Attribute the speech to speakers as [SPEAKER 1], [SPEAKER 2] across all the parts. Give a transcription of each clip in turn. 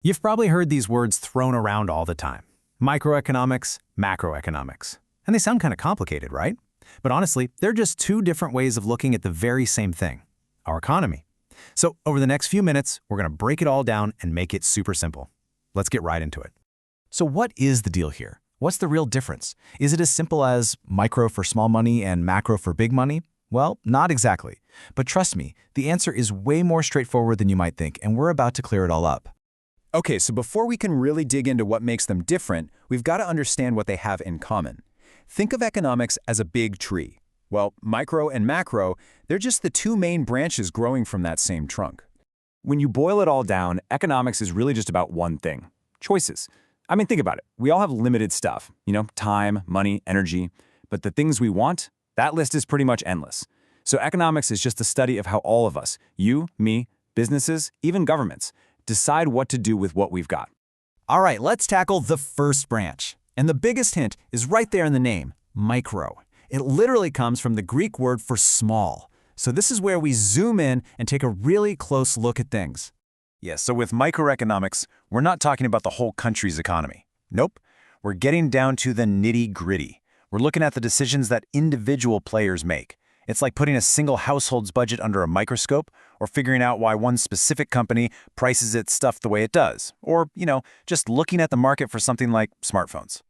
[SPEAKER 1] You've probably heard these words thrown around all the time. Microeconomics, macroeconomics. And they sound kind of complicated, right? But honestly, they're just two different ways of looking at the very same thing, our economy. So over the next few minutes, we're going to break it all down and make it super simple. Let's get right into it.
[SPEAKER 2] So what is the deal here? What's the real difference? Is it as simple as micro for small money and macro for big money? Well, not exactly. But trust me, the answer is way more straightforward than you might think, and we're about to clear it all up.
[SPEAKER 3] Okay, so before we can really dig into what makes them different, we've got to understand what they have in common. Think of economics as a big tree. Well, micro and macro, they're just the two main branches growing from that same trunk.
[SPEAKER 4] When you boil it all down, economics is really just about one thing: choices. I mean, think about it. We all have limited stuff, time, money, energy. But the things we want, that list is pretty much endless. So economics is just the study of how all of us, you, me, businesses, even governments, decide what to do with what we've got.
[SPEAKER 2] All right, let's tackle the first branch. And the biggest hint is right there in the name, micro. It literally comes from the Greek word for small. So this is where we zoom in and take a really close look at things.
[SPEAKER 5] Yes, so with microeconomics, we're not talking about the whole country's economy. Nope, we're getting down to the nitty-gritty. We're looking at the decisions that individual players make. It's like putting a single household's budget under a microscope, or figuring out why one specific company prices its stuff the way it does, or, just looking at the market for something like smartphones.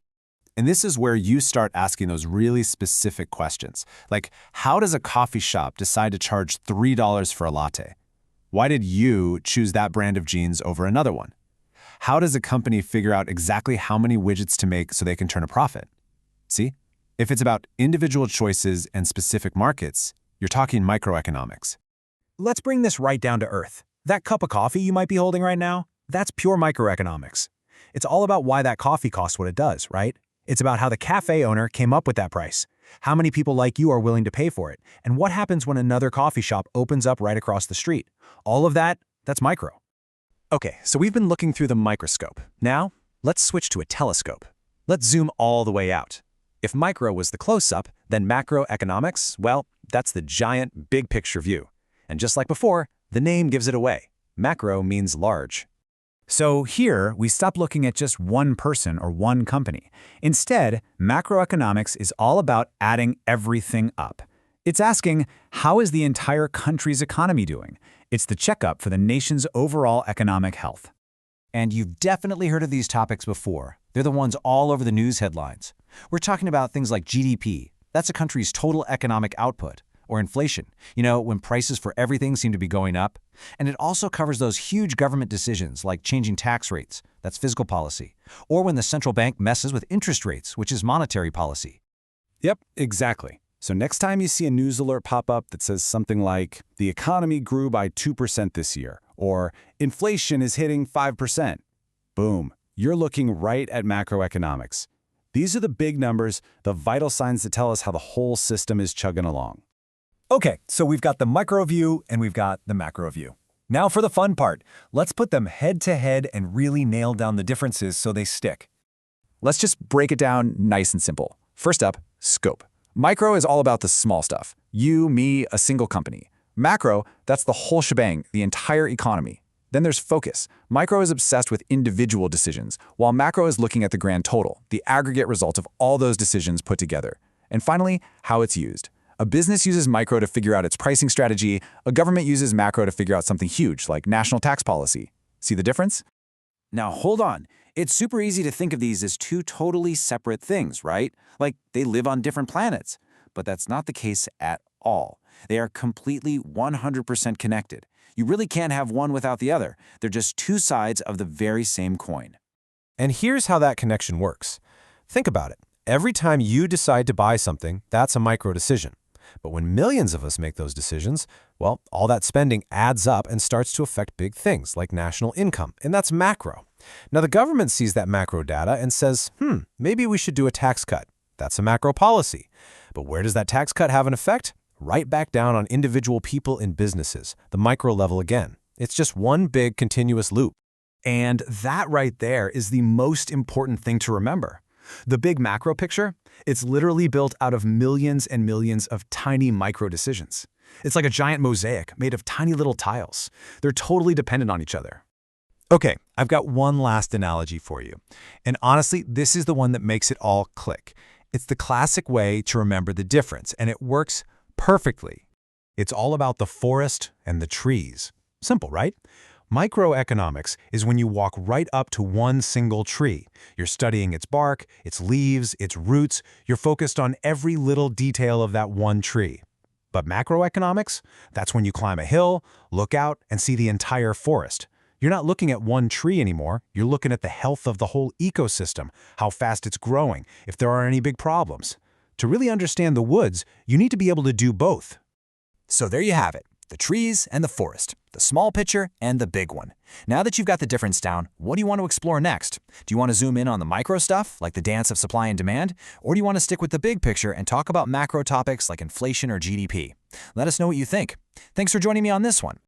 [SPEAKER 1] And this is where you start asking those really specific questions, like how does a coffee shop decide to charge $3 for a latte? Why did you choose that brand of jeans over another one? How does a company figure out exactly how many widgets to make so they can turn a profit? See? If it's about individual choices and specific markets, you're talking microeconomics.
[SPEAKER 2] Let's bring this right down to earth. That cup of coffee you might be holding right now, that's pure microeconomics. It's all about why that coffee costs what it does, right? It's about how the cafe owner came up with that price, how many people like you are willing to pay for it, and what happens when another coffee shop opens up right across the street. All of that's micro.
[SPEAKER 3] Okay, so we've been looking through the microscope. Now, let's switch to a telescope. Let's zoom all the way out. If micro was the close-up, then macroeconomics, well, that's the giant, big picture view. And just like before, the name gives it away. Macro means large.
[SPEAKER 2] So here, we stop looking at just one person or one company. Instead, macroeconomics is all about adding everything up. It's asking, how is the entire country's economy doing? It's the checkup for the nation's overall economic health.
[SPEAKER 6] And you've definitely heard of these topics before. They're the ones all over the news headlines. We're talking about things like GDP. That's a country's total economic output. Or inflation, when prices for everything seem to be going up. And it also covers those huge government decisions like changing tax rates, that's fiscal policy, or when the central bank messes with interest rates, which is monetary policy.
[SPEAKER 3] Yep, exactly. So next time you see a news alert pop up that says something like, the economy grew by 2% this year, or inflation is hitting 5%, boom, you're looking right at macroeconomics. These are the big numbers, the vital signs that tell us how the whole system is chugging along.
[SPEAKER 4] Okay, so we've got the micro view and we've got the macro view. Now for the fun part. Let's put them head to head and really nail down the differences so they stick. Let's just break it down nice and simple. First up, scope. Micro is all about the small stuff. You, me, a single company. Macro, that's the whole shebang, the entire economy. Then there's focus. Micro is obsessed with individual decisions, while macro is looking at the grand total, the aggregate result of all those decisions put together. And finally, how it's used. A business uses micro to figure out its pricing strategy. A government uses macro to figure out something huge, like national tax policy. See the difference?
[SPEAKER 6] Now hold on. It's super easy to think of these as two totally separate things, right? Like they live on different planets. But that's not the case at all. They are completely 100% connected. You really can't have one without the other. They're just two sides of the very same coin.
[SPEAKER 1] And here's how that connection works. Think about it. Every time you decide to buy something, that's a micro decision. But when millions of us make those decisions, well, all that spending adds up and starts to affect big things like national income, and that's macro. Now, the government sees that macro data and says, maybe we should do a tax cut. That's a macro policy. But where does that tax cut have an effect? Right back down on individual people and businesses, the micro level again. It's just one big continuous loop.
[SPEAKER 2] And that right there is the most important thing to remember. The big macro picture, it's literally built out of millions and millions of tiny micro decisions. It's like a giant mosaic made of tiny little tiles. They're totally dependent on each other. Okay, I've got one last analogy for you. And honestly, this is the one that makes it all click. It's the classic way to remember the difference, and it works perfectly. It's all about the forest and the trees. Simple, right? Microeconomics is when you walk right up to one single tree. You're studying its bark, its leaves, its roots. You're focused on every little detail of that one tree. But macroeconomics? That's when you climb a hill, look out, and see the entire forest. You're not looking at one tree anymore. You're looking at the health of the whole ecosystem, how fast it's growing, if there are any big problems. To really understand the woods, you need to be able to do both.
[SPEAKER 4] So there you have it, the trees and the forest, the small picture and the big one. Now that you've got the difference down, what do you want to explore next? Do you want to zoom in on the micro stuff, like the dance of supply and demand? Or do you want to stick with the big picture and talk about macro topics like inflation or GDP? Let us know what you think. Thanks for joining me on this one.